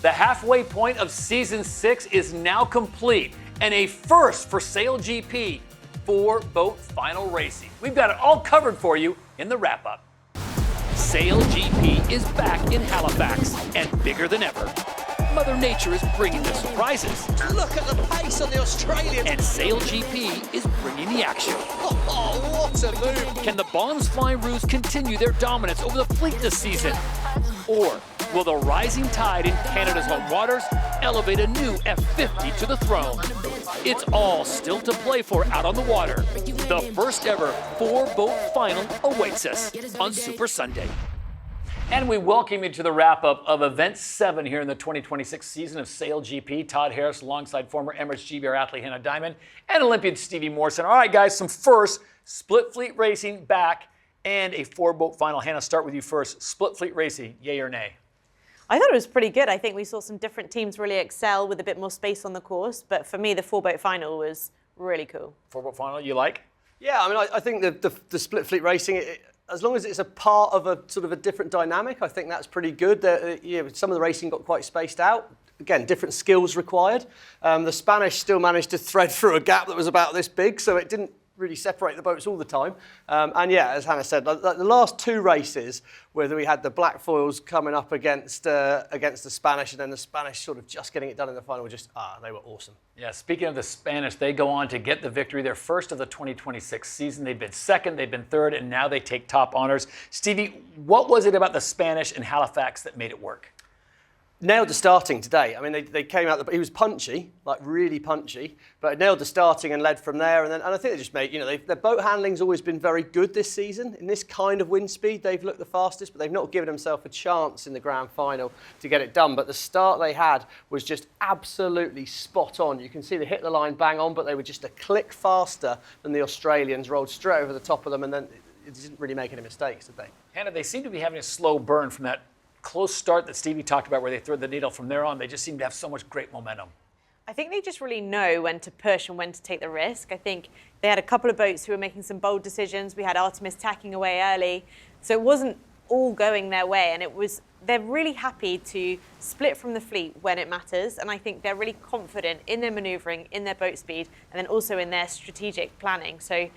The halfway point of Season 6 is now complete, and a first for SailGP, 4-boat final racing. We've got it all covered for you in the wrap-up. SailGP is back in Halifax, and bigger than ever. Mother Nature is bringing the surprises. Look at the pace on the Australian. And SailGP is bringing the action. Oh, what a move. Can the Bonds Flying Roos continue their dominance over the fleet this season? Or will the rising tide in Canada's home waters elevate a new F50 to the throne? It's all still to play for out on the water. The first ever 4-boat final awaits us on Super Sunday. And we welcome you to the wrap-up of Event 7 here in the 2026 season of SailGP. Todd Harris alongside former Emirates GBR athlete Hannah Diamond and Olympian Stevie Morrison. All right, guys, some first. Split fleet racing back and a 4-boat final. Hannah, start with you first. Split fleet racing, yay or nay? I thought it was pretty good. I think we saw some different teams really excel with a bit more space on the course. But for me, the 4-boat final was really cool. 4-boat final, you like? Yeah, I mean, I think the split fleet racing, as long as it's a part of a sort of a different dynamic, I think that's pretty good. Some of the racing got quite spaced out. Again, different skills required. The Spanish still managed to thread through a gap that was about this big, so it didn't really separate the boats all the time. And yeah, as Hannah said, the last two races, where we had the black foils coming up against the Spanish, and then the Spanish sort of just getting it done in the final, they were awesome. Yeah, speaking of the Spanish, they go on to get the victory. They're first of the 2026 season. They've been second, they've been third, and now they take top honors. Stevie, what was it about the Spanish in Halifax that made it work? Nailed the starting today. I mean, they came out. He was punchy, like really punchy, but nailed the starting and led from there. And I think they just made, their boat handling's always been very good this season. In this kind of wind speed, they've looked the fastest, but they've not given themselves a chance in the grand final to get it done. But the start they had was just absolutely spot on. You can see they hit the line bang on, but they were just a click faster than the Australians, rolled straight over the top of them, and then it didn't really make any mistakes, did they? Hannah, they seem to be having a slow burn from that close start that Stevie talked about, where they thread the needle. From there on, they just seem to have so much great momentum. I think they just really know when to push and when to take the risk. I think they had a couple of boats who were making some bold decisions. We had Artemis tacking away early, so it wasn't all going their way, and they're really happy to split from the fleet when it matters, and I think they're really confident in their manoeuvring, in their boat speed, and then also in their strategic planning. So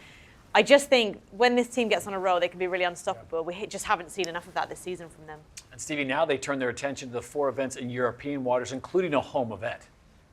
I just think when this team gets on a roll, they can be really unstoppable. We just haven't seen enough of that this season from them. And Stevie, now they turn their attention to the 4 events in European waters, including a home event.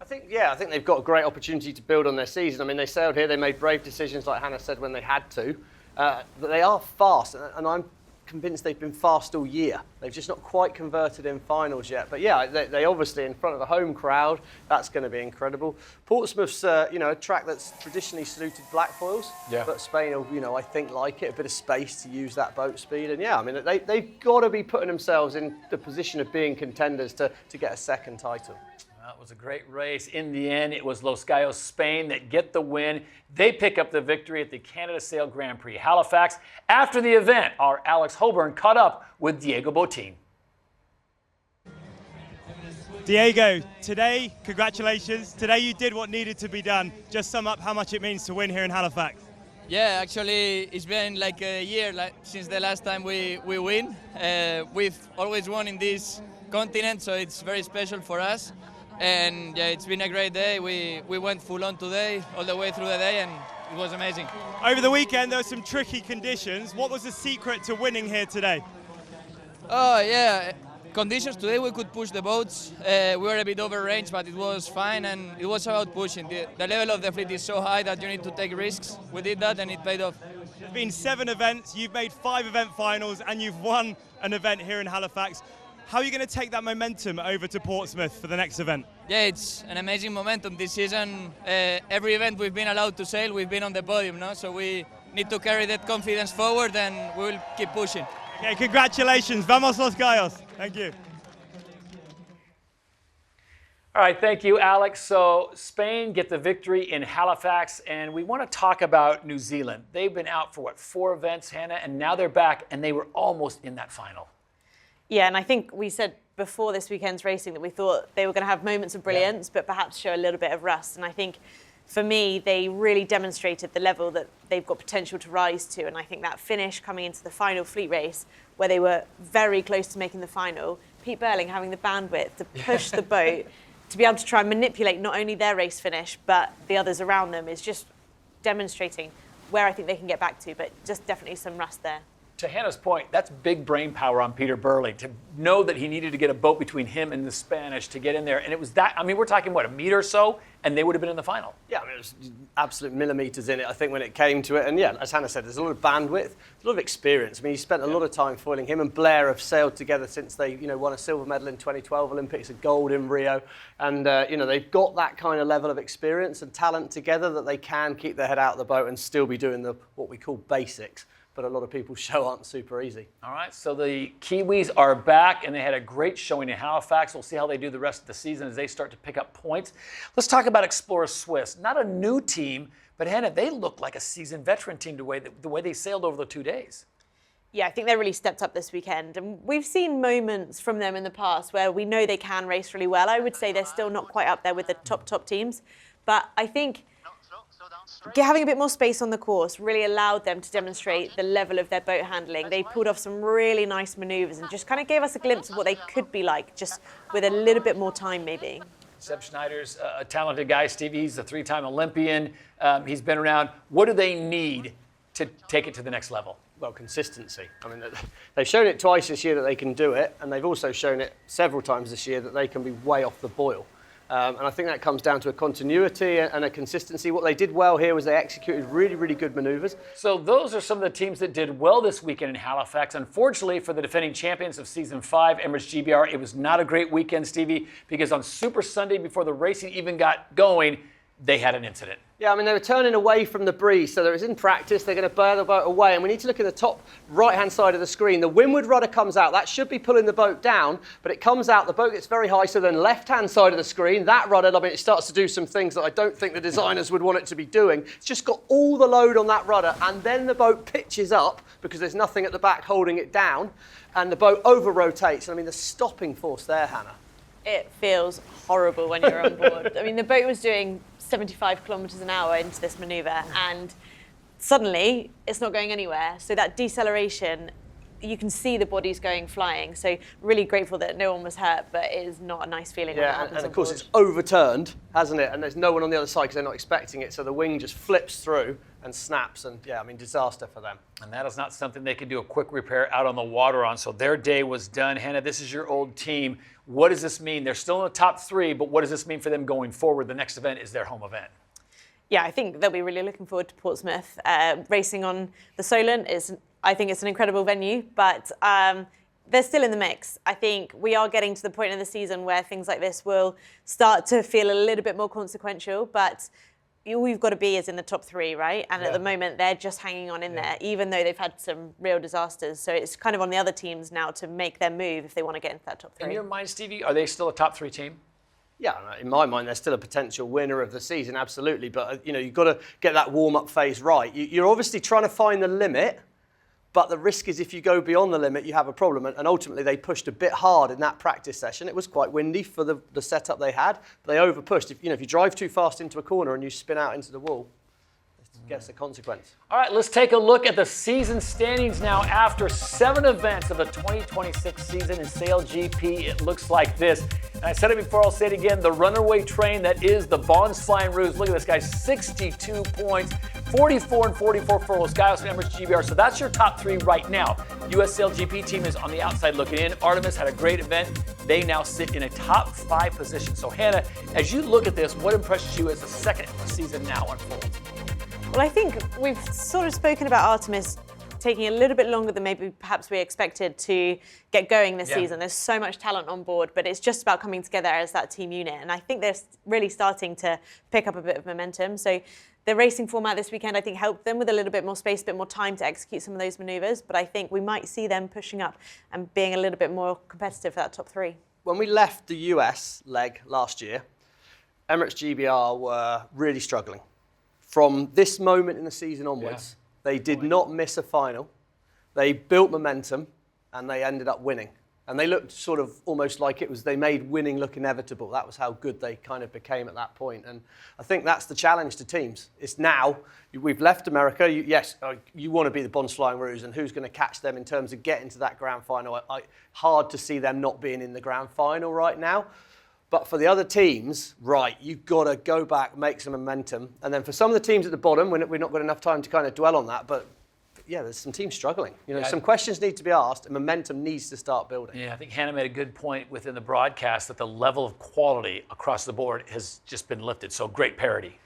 I think they've got a great opportunity to build on their season. I mean, they sailed here, they made brave decisions, like Hannah said, when they had to. But they are fast, and I'm convinced they've been fast all year. They've just not quite converted in finals yet. But yeah, they obviously, in front of a home crowd, that's going to be incredible. Portsmouth's, a track that's traditionally suited black foils. Yeah. But Spain will, I think, like it, a bit of space to use that boat speed. And yeah, I mean, they've got to be putting themselves in the position of being contenders to get a second title. That was a great race. In the end, it was Los Gallos, Spain, that get the win. They pick up the victory at the Canada Sail Grand Prix Halifax. After the event, our Alex Holborn caught up with Diego Botín. Diego, today, congratulations. Today you did what needed to be done. Just sum up how much it means to win here in Halifax. Yeah, actually, it's been like a year since the last time we win. We've always won in this continent, so it's very special for us. And yeah, it's been a great day. We went full on today, all the way through the day, and it was amazing. Over the weekend, there were some tricky conditions. What was the secret to winning here today? Oh yeah, conditions today we could push the boats. We were a bit over range, but it was fine, and it was about pushing. The level of the fleet is so high that you need to take risks. We did that, and it paid off. There's been 7 events, you've made 5 event finals, and you've won an event here in Halifax. How are you going to take that momentum over to Portsmouth for the next event? Yeah, it's an amazing momentum this season. Every event we've been allowed to sail, we've been on the podium, no? So we need to carry that confidence forward, and we will keep pushing. Okay, congratulations. Vamos Los Gallos. Thank you. All right, thank you, Alex. So Spain get the victory in Halifax, and we want to talk about New Zealand. They've been out for, 4 events, Hannah, and now they're back, and they were almost in that final. Yeah, and I think we said before this weekend's racing that we thought they were going to have moments of brilliance, but perhaps show a little bit of rust. And I think, for me, they really demonstrated the level that they've got potential to rise to. And I think that finish coming into the final fleet race, where they were very close to making the final, Pete Burling having the bandwidth to push the boat, to be able to try and manipulate not only their race finish, but the others around them, is just demonstrating where I think they can get back to, but just definitely some rust there. To Hannah's point, that's big brain power on Peter Burley to know that he needed to get a boat between him and the Spanish to get in there. And it was that, I mean, we're talking, what, a meter or so, and they would have been in the final. Yeah, I mean, it was absolute millimetres in it, I think, when it came to it. And yeah, as Hannah said, there's a lot of bandwidth, a lot of experience. I mean, he spent a lot of time foiling. Him and Blair have sailed together since they, won a silver medal in 2012 Olympics, a gold in Rio. And, they've got that kind of level of experience and talent together that they can keep their head out of the boat and still be doing what we call basics. But a lot of people show aren't super easy. All right, so the Kiwis are back, and they had a great showing in Halifax. We'll see how they do the rest of the season as they start to pick up points. Let's talk about Explorer Swiss. Not a new team, but Hannah, they look like a seasoned veteran team the way they sailed over the 2 days. Yeah, I think they really stepped up this weekend. And we've seen moments from them in the past where we know they can race really well. I would say they're still not quite up there with the top teams. But I think having a bit more space on the course really allowed them to demonstrate the level of their boat handling. They pulled off some really nice manoeuvres and just kind of gave us a glimpse of what they could be like, just with a little bit more time maybe. Seb Schneider's a talented guy, Stevie. He's a 3-time Olympian. He's been around. What do they need to take it to the next level? Well, consistency. I mean, they've shown it twice this year that they can do it, and they've also shown it several times this year that they can be way off the boil. And I think that comes down to a continuity and a consistency. What they did well here was they executed really, really good manoeuvres. So those are some of the teams that did well this weekend in Halifax. Unfortunately for the defending champions of Season 5, Emirates GBR, it was not a great weekend, Stevie, because on Super Sunday, before the racing even got going, they had an incident. Yeah, I mean, they were turning away from the breeze, so there was in practice, they're going to bear the boat away, and we need to look at the top right-hand side of the screen. The windward rudder comes out. That should be pulling the boat down, but it comes out, the boat gets very high, so then left-hand side of the screen, that rudder, I mean, it starts to do some things that I don't think the designers would want it to be doing. It's just got all the load on that rudder, and then the boat pitches up, because there's nothing at the back holding it down, and the boat over-rotates. I mean, the stopping force there, Hannah. It feels horrible when you're on board. I mean, the boat was doing 75 kilometres an hour into this manoeuvre, and suddenly it's not going anywhere. So that deceleration, you can see the bodies going flying. So really grateful that no one was hurt, but it is not a nice feeling when that happens. And of course it's overturned, hasn't it? And there's no one on the other side because they're not expecting it. So the wing just flips through and snaps, and yeah, I mean, disaster for them. And that is not something they could do a quick repair out on the water on. So their day was done. Hannah, this is your old team. What does this mean? They're still in the top 3, but what does this mean for them going forward? The next event is their home event. Yeah, I think they'll be really looking forward to Portsmouth. Racing on the Solent I think it's an incredible venue, but they're still in the mix. I think we are getting to the point in the season where things like this will start to feel a little bit more consequential, but all you've got to be is in the top 3, right? And at the moment, they're just hanging on in there, even though they've had some real disasters. So it's kind of on the other teams now to make their move if they want to get into that top 3. In your mind, Stevie, are they still a top 3 team? Yeah, in my mind, they're still a potential winner of the season, absolutely. But, you've got to get that warm-up phase right. You're obviously trying to find the limit, but the risk is if you go beyond the limit, you have a problem. And ultimately, they pushed a bit hard in that practice session. It was quite windy for the setup they had, but they over-pushed. If you drive too fast into a corner and you spin out into the wall, it gets a consequence. All right, let's take a look at the season standings now. After 7 events of the 2026 season in SailGP, it looks like this. And I said it before, I'll say it again, the runaway train that is the Bonds Flying Ruse. Look at this, guys, 62 points, 44 and 44 for Los Gallos and Emirates GBR. So that's your top 3 right now. US SailGP team is on the outside looking in. Artemis had a great event. They now sit in a top 5 position. So Hannah, as you look at this, what impresses you as the second season now unfolds? Well, I think we've sort of spoken about Artemis taking a little bit longer than maybe perhaps we expected to get going this season. There's so much talent on board, but it's just about coming together as that team unit. And I think they're really starting to pick up a bit of momentum. So the racing format this weekend, I think, helped them with a little bit more space, a bit more time to execute some of those manoeuvres. But I think we might see them pushing up and being a little bit more competitive for that top 3. When we left the US leg last year, Emirates GBR were really struggling. From this moment in the season onwards, they did not miss a final. They built momentum, and they ended up winning. And they looked sort of almost like they made winning look inevitable. That was how good they kind of became at that point. And I think that's the challenge to teams. It's now, we've left America. You want to be the Bonds Flying Rouge, and who's going to catch them in terms of getting to that grand final? Hard to see them not being in the grand final right now. But for the other teams, right, you've got to go back, make some momentum. And then for some of the teams at the bottom, we're not got enough time to kind of dwell on that, but yeah, there's some teams struggling. Some questions need to be asked, and momentum needs to start building. Yeah, I think Hannah made a good point within the broadcast that the level of quality across the board has just been lifted. So great parity.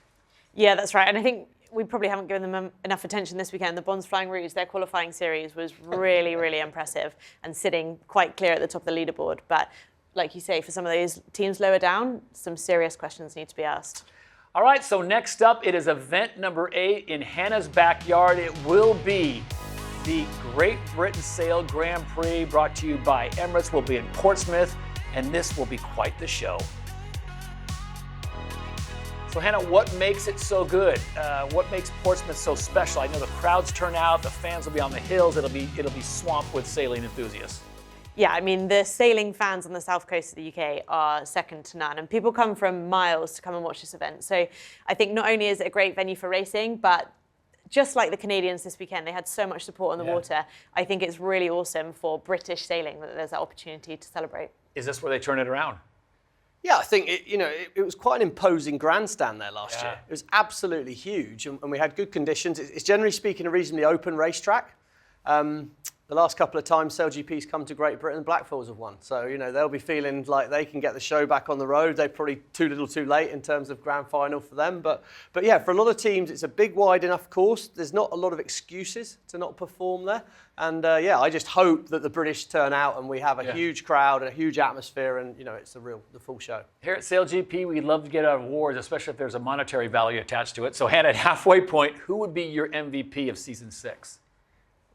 Yeah, that's right. And I think we probably haven't given them enough attention this weekend. The Bonds Flying Rouge, their qualifying series was really, really impressive and sitting quite clear at the top of the leaderboard. But like you say, for some of those teams lower down, some serious questions need to be asked. All right, so next up, it is event number 8 in Hannah's backyard. It will be the Great Britain Sail Grand Prix, brought to you by Emirates. We'll be in Portsmouth, and this will be quite the show. So Hannah, what makes it so good? What makes Portsmouth so special? I know the crowds turn out, the fans will be on the hills. It'll be swamped with sailing enthusiasts. Yeah, I mean, the sailing fans on the south coast of the UK are second to none, and people come from miles to come and watch this event. So I think not only is it a great venue for racing, but just like the Canadians this weekend, they had so much support on the water. I think it's really awesome for British sailing that there's that opportunity to celebrate. Is this where they turn it around? Yeah, I think it was quite an imposing grandstand there last year. It was absolutely huge, and we had good conditions. It's generally speaking a reasonably open racetrack. The last couple of times SailGP's come to Great Britain, Blackfalls have won. So, they'll be feeling like they can get the show back on the road. They're probably too little too late in terms of grand final for them. But yeah, for a lot of teams, it's a big, wide enough course. There's not a lot of excuses to not perform there. And I just hope that the British turn out and we have a huge crowd and a huge atmosphere and, it's the full show. Here at SailGP, we'd love to get our awards, especially if there's a monetary value attached to it. So Hannah, at halfway point, who would be your MVP of season 6?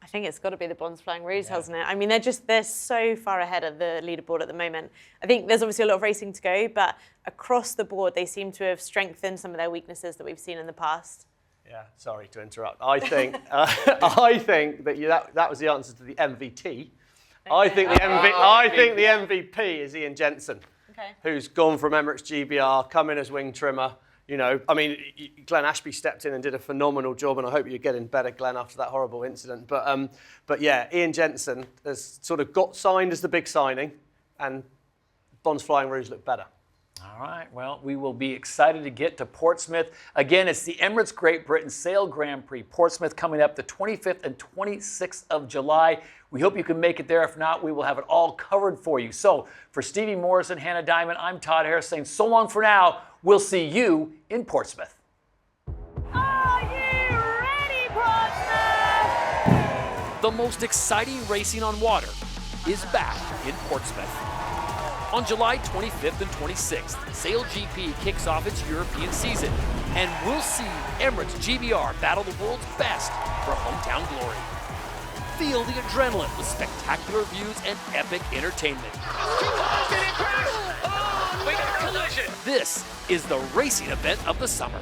I think it's got to be the Bonds Flying Rouge, hasn't it? I mean, they're so far ahead of the leaderboard at the moment. I think there's obviously a lot of racing to go, but across the board, they seem to have strengthened some of their weaknesses that we've seen in the past. Yeah, sorry to interrupt. I think that was the answer to the MVT. Okay. I think the MVP is Ian Jensen, who's gone from Emirates GBR, come in as wing trimmer. Glenn Ashby stepped in and did a phenomenal job, and I hope you're getting better, Glenn, after that horrible incident. But yeah, Ian Jensen has sort of got signed as the big signing, and Bonds Flying Rouge look better. All right, well, we will be excited to get to Portsmouth. Again, it's the Emirates Great Britain Sail Grand Prix, Portsmouth, coming up the 25th and 26th of July. We hope you can make it there. If not, we will have it all covered for you. So for Stevie Morrison, Hannah Diamond, I'm Todd Harris saying so long for now. We'll see you in Portsmouth. Are you ready, Portsmouth? The most exciting racing on water is back in Portsmouth. On July 25th and 26th, SailGP kicks off its European season, and we'll see Emirates GBR battle the world's best for hometown glory. Feel the adrenaline with spectacular views and epic entertainment. This is the racing event of the summer.